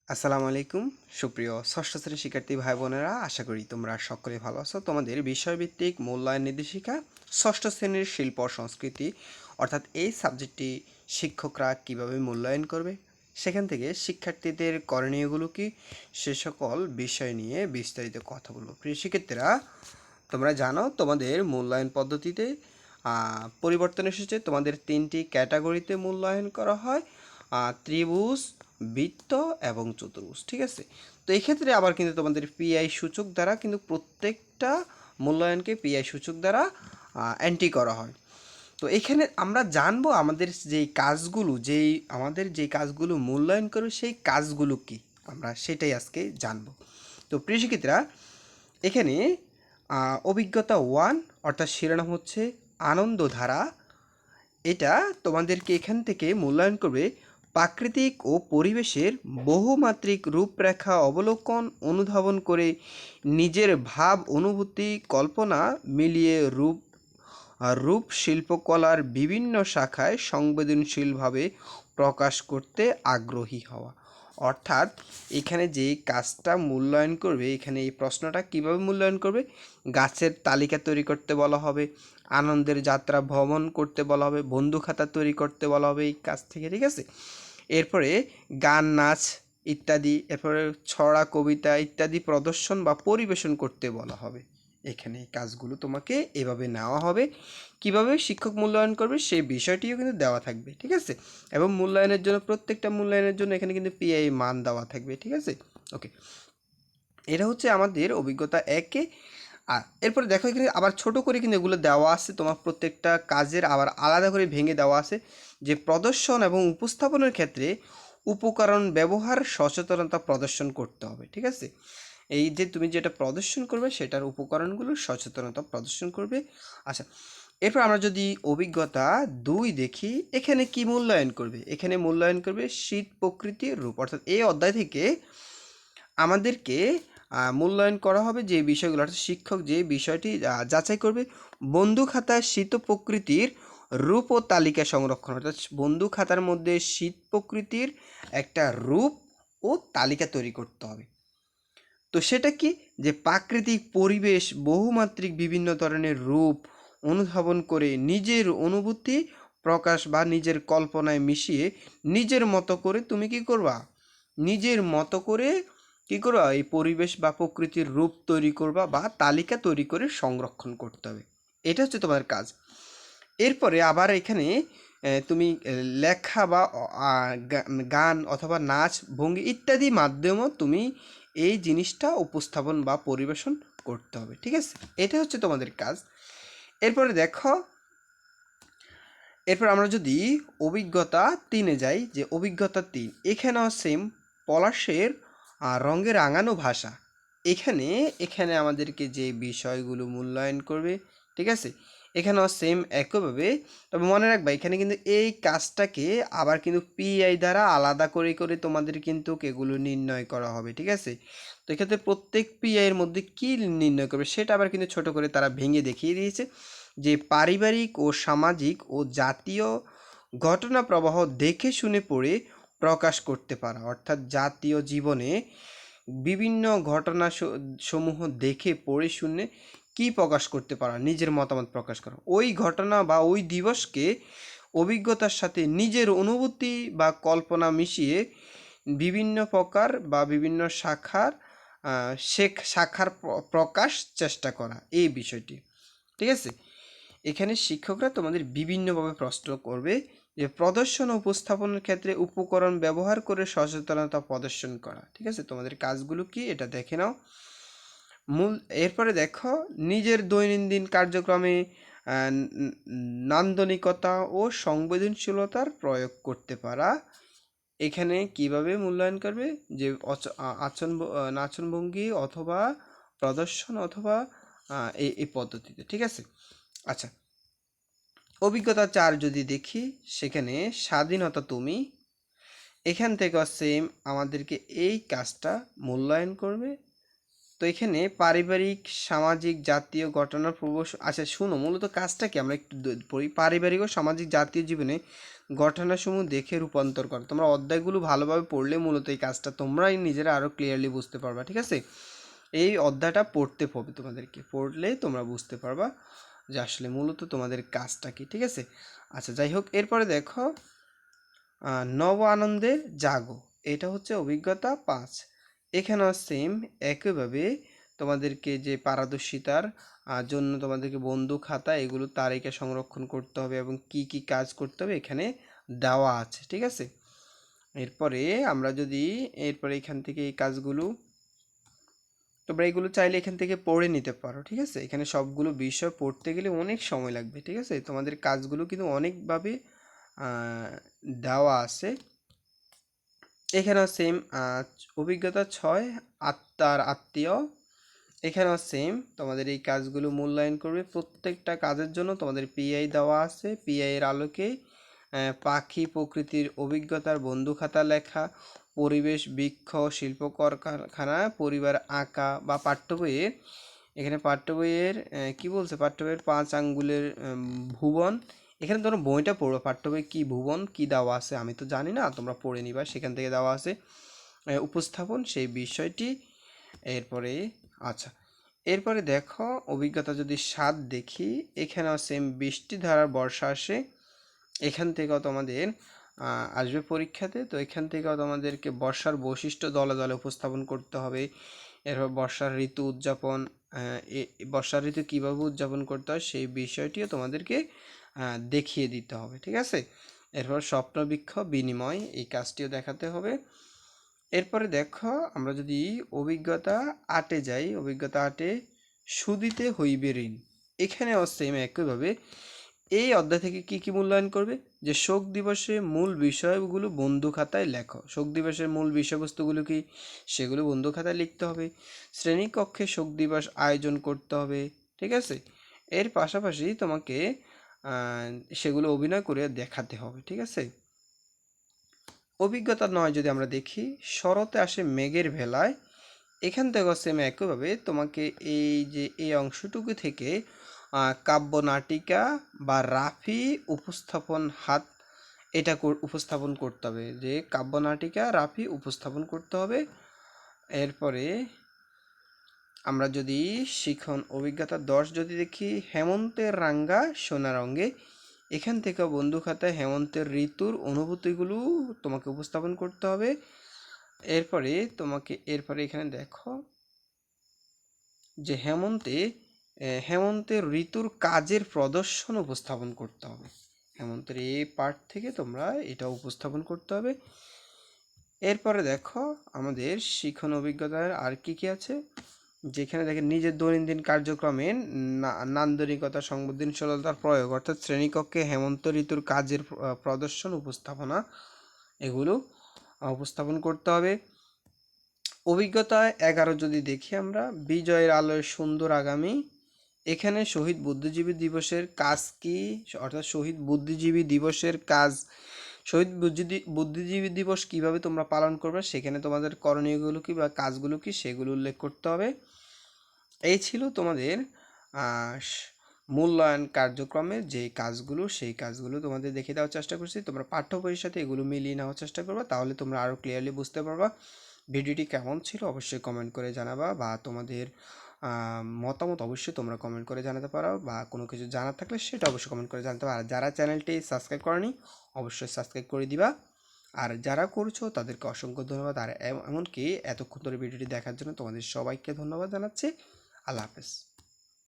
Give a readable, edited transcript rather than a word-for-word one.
আসসালামু আলাইকুম সুপ্রিয় ষষ্ঠ শ্রেণীর শিক্ষার্থী ভাই বোনেরা, আশা করি তোমরা সকলে ভালো আছো। তোমাদের বিষয়ভিত্তিক মূল্যায়ন নির্দেশিকা ষষ্ঠ শ্রেণীর শিল্প ও সংস্কৃতি অর্থাৎ এই সাবজেক্টটি শিক্ষকরা কিভাবে মূল্যায়ন করবে, সেখান থেকে শিক্ষার্থীদের করণীয়গুলো কি, সে সকল বিষয় নিয়ে বিস্তারিত কথা বলবো। প্রিয় শিক্ষার্থীরা, তোমরা জানো তোমাদের মূল্যায়ন পদ্ধতিতে পরিবর্তন এসেছে। তোমাদের তিনটি ক্যাটাগরিতে মূল্যায়ন করা হয়, ত্রিভুজ, বৃত্ত এবং চতুর্ভুজ। ঠিক আছে, তো এই ক্ষেত্রে আবার কিন্তু তোমাদের পিআই সূচক দ্বারা কিন্তু প্রত্যেকটা মূল্যায়নকে পিআই সূচক দ্বারা এন্ট্রি করা হয়। তো এখানে আমরা জানবো আমাদের যেই কাজগুলো মূল্যায়ন করবে সেই কাজগুলো কি, আমরা সেটাই আজকে জানবো। তো প্রিয় শিক্ষার্থীরা, এখানে অভিজ্ঞতা ওয়ান অর্থাৎ শিরোনাম হচ্ছে আনন্দধারা। এটা তোমাদেরকে এখান থেকে মূল্যায়ন করবে প্রাকৃতিক ও পরিবেশের বহুমাত্রিক রূপরেখা অবলোকন অনুধাবন করে নিজের ভাব অনুভূতি কল্পনা মিলিয়ে রূপ শিল্পকলার বিভিন্ন শাখায় সংবেদনশীলভাবে প্রকাশ করতে আগ্রহী হওয়া। অর্থাৎ এখানে যে কাজটা মূল্যায়ন করবে, এখানে এই প্রশ্নটা কিভাবে মূল্যায়ন করবে, গাছের তালিকা তৈরি করতে বলা হবে, আনন্দের যাত্রা ভ্রমণ করতে বলা হবে, বন্ধু খাতা তৈরি করতে বলা হবে এই কাজ থেকে। ঠিক আছে, এরপরে গান নাচ ইত্যাদি, এরপরে ছড়া কবিতা ইত্যাদি প্রদর্শন বা পরিবেশন করতে বলা হবে। এখানে এই কাজগুলো তোমাকে এভাবে নেওয়া হবে। কিভাবে শিক্ষক মূল্যায়ন করবে সেই বিষয়টিও কিন্তু দেওয়া থাকবে। ঠিক আছে, এবং মূল্যায়নের জন্য প্রত্যেকটা মূল্যায়নের জন্য এখানে কিন্তু পিআই মান দেওয়া থাকবে। ঠিক আছে, ওকে, এটা হচ্ছে আমাদের অভিজ্ঞতা একে। আর এরপরে দেখো এখানে আবার ছোট করে কিন্তু এগুলো দেওয়া আছে, তোমার প্রত্যেকটা কাজের আবার আলাদা করে ভেঙে দেওয়া আছে যে প্রদর্শন এবং উপস্থাপনের ক্ষেত্রে উপকরণ ব্যবহার সচেতনতা প্রদর্শন করতে হবে। ঠিক আছে, এই যে তুমি যেটা প্রদর্শন করবে সেটার উপকরণগুলো সচেতনতা প্রদর্শন করবে। আচ্ছা, এরপর আমরা যদি অভিজ্ঞতা দুই দেখি, এখানে কি মূল্যায়ন করবে, এখানে মূল্যায়ন করবে শীত প্রকৃতির রূপ। অর্থাৎ এই অধ্যায় থেকে আমাদেরকে মূল্যায়ন করা হবে যে বিষয়গুলো, অর্থাৎ শিক্ষক যে বিষয়টি যাচাই করবে বন্ধু খাতায় শীত প্রকৃতির রূপ ও তালিকা সংরক্ষণ। অর্থাৎ বন্ধু খাতার মধ্যে শীত প্রকৃতির একটা রূপ ও তালিকা তৈরি করতে হবে। তো সেটা কি, যে প্রাকৃতিক পরিবেশ বহুমাত্রিক বিভিন্ন ধরনের রূপ অনুধাবন করে নিজের অনুভূতি প্রকাশ বা নিজের কল্পনায় মিশিয়ে নিজের মতো করে তুমি কি করবা, নিজের মতো করে কি করবা, এই পরিবেশ বা প্রকৃতির রূপ তৈরি করবা বা তালিকা তৈরি করে সংরক্ষণ করতে হবে। এটা হচ্ছে তোমার কাজ। এরপরে আবার এখানে তুমি লেখা বা গান অথবা নাচ ভঙ্গি ইত্যাদি মাধ্যমেও তুমি এই জিনিসটা উপস্থাপন বা পরিবেশন করতে হবে। ঠিক আছে, এটা হচ্ছে তোমাদের কাজ। এরপরে দেখো, এরপর আমরা যদি অভিজ্ঞতা তিনে যাই, যে অভিজ্ঞতা তিন, এখানেও সেম পলাশের রঙে রাঙানো ভাষা। এখানে এখানে আমাদেরকে যে বিষয়গুলো মূল্যায়ন করবে। ঠিক আছে, এখানেও সেম একইভাবে, তবে মনে রাখবা এখানে কিন্তু এই কাজটাকে আবার কিন্তু পিআই দ্বারা আলাদা করে করে তোমাদের কিন্তু এগুলো নির্ণয় করা হবে। ঠিক আছে, তো এক্ষেত্রে প্রত্যেক পিআই এর মধ্যে কী নির্ণয় করবে সেটা আবার কিন্তু ছোট করে তারা ভেঙে দেখিয়ে দিয়েছে, যে পারিবারিক ও সামাজিক ও জাতীয় ঘটনা প্রবাহ দেখে শুনে পড়ে প্রকাশ করতে পারা। অর্থাৎ জাতীয় জীবনে বিভিন্ন ঘটনা সমূহ দেখে পড়ে শুনে কি প্রকাশ করতে পারা, নিজের মতামত প্রকাশ করা, ওই ঘটনা বা ওই দিবসকে অভিজ্ঞতার সাথে নিজের অনুভূতি বা কল্পনা মিশিয়ে বিভিন্ন প্রকার বা বিভিন্ন শাখার প্রকাশ চেষ্টা করা, এই বিষয়টি। ঠিক আছে, এখানে শিক্ষকরা তোমাদের বিভিন্নভাবে প্রশ্ন করবে, যে প্রদর্শন ও উপস্থাপনের ক্ষেত্রে উপকরণ ব্যবহার করে সচেতনতা প্রদর্শন করা। ঠিক আছে, তোমাদের কাজগুলো কি এটা দেখে নাও। এরপরে দেখো, নিজের দৈনন্দিন কার্যক্রমে নান্দনিকতা ও সংবেদনশীলতার প্রয়োগ করতে পারা। এখানে কিভাবে মূল্যায়ন করবে, যে নাচনভঙ্গি অথবা প্রদর্শন অথবা এই পদ্ধতিতে। ঠিক আছে, আচ্ছা, অভিজ্ঞতা চার যদি দেখি, সেখানে স্বাধীনতা তুমি, এখান থেকে সেম আমাদেরকে এই কাজটা মূল্যায়ন করবে। তো এখানে পারিবারিক সামাজিক জাতীয় ঘটনার প্রবেশ। আচ্ছা শুনো, মূলত কাজটা কি আমরা একটু পড়ি। পারিবারিক ও সামাজিক জাতীয় জীবনে ঘটনাসমূহ দেখে রূপান্তর করো। তোমরা অধ্যায়গুলো ভালোভাবে পড়লে মূলত এই কাজটা তোমরাই নিজেরা আরও ক্লিয়ারলি বুঝতে পারবা, ঠিক আছে? এই অধ্যায়টা পড়তে হবে তোমাদেরকে, পড়লে তোমরা বুঝতে পারবা যে আসলে মূলত তোমাদের কাজটা কি, ঠিক আছে? আচ্ছা, যাই হোক, এরপরে দেখো নব আনন্দে জাগো, এটা হচ্ছে অভিজ্ঞতা 5। এখানেও সেম একইভাবে তোমাদেরকে যে পারদর্শিতার জন্য তোমাদেরকে বন্ধু খাতা এগুলো তালিকা সংরক্ষণ করতে হবে এবং কি কি কাজ করতে হবে এখানে দেওয়া আছে, ঠিক আছে? এরপরে আমরা যদি এরপরে এখান থেকে এই কাজগুলো তোমরা এগুলো চাইলে এখান থেকে পড়ে নিতে পারো, ঠিক আছে? এখানে সবগুলো বিষয় পড়তে গেলে অনেক সময় লাগবে, ঠিক আছে? তোমাদের কাজগুলো কিন্তু অনেকভাবে দেওয়া আছে। এখানেও সেম অভিজ্ঞতা 6 আত্মার আত্মীয়, এখানেও সেম তোমাদের এই কাজগুলো মূল্যায়ন করবে। প্রত্যেকটা কাজের জন্য তোমাদের পিআই দেওয়া আছে। পিআই এর আলোকে পাখি প্রকৃতির অভিজ্ঞতার বন্ধু খাতা লেখা, পরিবেশ বৃক্ষ শিল্প কারখানা পরিবার আঁকা বা পাঠ্য বইয়ের, এখানে পাঠ্য বইয়ের কী বলছে, পাঠ্য বইয়ের 5 আঙ্গুলের ভুবন। এখানে তোমরা বইটা পড়ো, পাঠ্য বই কী ভুবন কী দেওয়া আছে আমি তো জানি না, তোমরা পড়ে নিবা, সেখান থেকে দেওয়া আছে উপস্থাপন সেই বিষয়টি। এরপরে আচ্ছা, এরপরে দেখো অভিজ্ঞতা যদি 7 দেখি, এখানেও সেম বৃষ্টিধারার বর্ষা আসে, এখান থেকেও তোমাদের আসবে পরীক্ষাতে। তো এখান থেকেও তোমাদেরকে বর্ষার বৈশিষ্ট্য দলে দলে উপস্থাপন করতে হবে। এরপর বর্ষার ঋতু উদযাপন, বর্ষার ঋতু কীভাবে উদযাপন করতে হয় সেই বিষয়টিও তোমাদেরকে দেখিয়ে দিতে হবে, ঠিক আছে? এরপর স্বপ্নবৃক্ষ বিনিময় এই কাজটিও দেখাতে হবে। এরপরে দেখো আমরা যদি অভিজ্ঞতা 8-এ যাই, অভিজ্ঞতা 8-এ সুদিতে হইবে ঋণ, এখানেও সেম একইভাবে এই অধ্যায় থেকে কি কি মূল্যায়ন করবে, যে শোক দিবসে মূল বিষয়গুলো বন্ধু খাতায় লেখো। শোক দিবসের মূল বিষয়বস্তুগুলো কি সেগুলো বন্ধু খাতায় লিখতে হবে। শ্রেণীকক্ষে শোক দিবস আয়োজন করতে হবে, ঠিক আছে? এর পাশাপাশি তোমাকে সেগুলো অভিনয় করে দেখাতে হবে, ঠিক আছে? অভিজ্ঞতা 9 যদি আমরা দেখি, শরতে আসে মেঘের ভেলায়, এখান থেকেও সেম একইভাবে তোমাকে এই যে এই অংশটুকু থেকে কাব্য নাটিকা বা রাফি উপস্থাপন হাত এটা উপস্থাপন করতে হবে, যে কাব্য নাটিকা রাফি উপস্থাপন করতে হবে। এরপরে আমরা যদি শিখন অভিজ্ঞতা 10 যদি দেখি, হেমন্তের রাঙ্গা সোনা রঙে, এখান থেকে বন্ধু খাতায় হেমন্তের ঋতুর অনুভূতিগুলো তোমাকে উপস্থাপন করতে হবে। এরপরে এখানে দেখো যে হেমন্তের ঋতুর কাজের প্রদর্শন উপস্থাপন করতে হবে। হেমন্তের এই পার্ট থেকে তোমরা এটা উপস্থাপন করতে হবে। এরপরে দেখো আমাদের শিখন অভিজ্ঞতার আর কি কি আছে, যেখানে দেখেন নিজের দৈনন্দিন কার্যক্রমে নান্দনিকতা সংবেদনশীলতার প্রয়োগ, অর্থাৎ শ্রেণীকক্ষে হেমন্ত ঋতুর কাজের প্রদর্শন উপস্থাপনা এগুলো উপস্থাপন করতে হবে। অভিজ্ঞতা 11 যদি দেখি আমরা, বিজয়ের আলোয় সুন্দর আগামী, এখানে শহীদ বুদ্ধিজীবী দিবসের কাজ কি, অর্থাৎ শহীদ বুদ্ধিজীবী দিবসের কাজ, শহীদ বুদ্ধিজীবী দিবস কিভাবে তোমরা পালন করবে সেখানে তোমাদের করণীয়গুলো কি বা কাজগুলো কি সেগুলো উল্লেখ করতে হবে। এই ছিল তোমাদের মূল্যায়ন কার্যক্রমের যে কাজগুলো, সেই কাজগুলো তোমাদের দেখে দেওয়ার চেষ্টা করছি। তোমরা পাঠ্য বইয়ের সাথে এগুলো মিলিয়ে নেওয়ার চেষ্টা করবা, তাহলে তোমরা আরও ক্লিয়ারলি বুঝতে পারবা। ভিডিওটি কেমন ছিল অবশ্যই কমেন্ট করে জানাবা, বা তোমাদের মতামত অবশ্যই তোমরা কমেন্ট করে জানাতে পারো, বা কোনো কিছু জানার থাকলে সেটা অবশ্যই কমেন্ট করে জানাতে পারো। আর যারা চ্যানেলটি সাবস্ক্রাইব করেনি অবশ্যই সাবস্ক্রাইব করে দিবা, আর যারা করছো তাদেরকে অসংখ্য ধন্যবাদ। আর এমনকি এতক্ষণ ধরে ভিডিওটি দেখার জন্য তোমাদের সবাইকে ধন্যবাদ জানাচ্ছি। আল্লাহ হাফেজ।